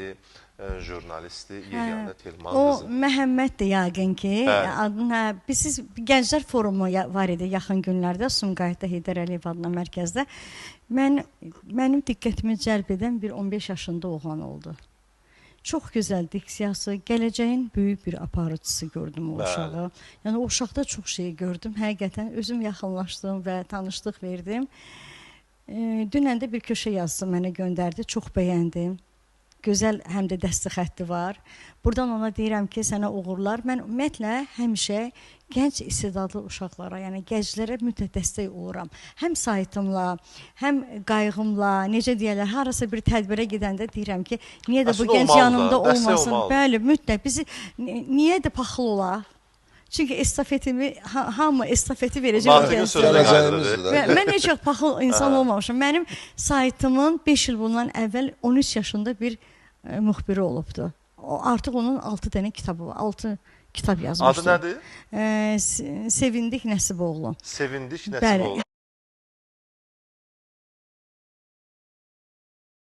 idi, jurnalisti, Yeganə Telman O qızı. Məhəmməddir yəqin ki. Siz Gənclər Forumu var idi yaxın günlərdə Sumqayıtda Heydər Əliyev adına mərkəzdə. Mənim diqqətimi cəlb edən bir 15 yaşında oğlan oldu. Çox gözəl diksiyası, gələcəyin böyük bir aparıcısı gördüm o uşağı. Yəni o uşaqda çox şey gördüm. Həqiqətən özüm yaxınlaşdım və tanışlıq verdim. Dünən də bir köşə yazısı mənə göndərdi. Çox bəyəndim. Gözəl həm də dəsti xətti var. Buradan ona deyirəm ki, sənə uğurlar. Mən ümumiyyətlə həmişə gənc istedadlı uşaqlara, yəni gənclərə mütləq dəstək oluram. Həm saytımla, həm qayğımla, necə deyərlər, harasa bir tədbirə gedəndə deyirəm ki, niyə də bu gənc yanımda olmasın? Bəli, mütləq. Bizi niyə də paxıl olaq? Çünki estafetimi, hamı estafeti verəcək. Mən heç paxıl insan olmamışım. Mənim saytımın 5 il bundan əvvəl 13 yaşında bir müxbiri olubdu. Artıq onun 6 dənə kitabı var. 6 kitab yazmışdı. Adı nədir? Sevindik Nəsiboğlu. Sevindik Nəsiboğlu.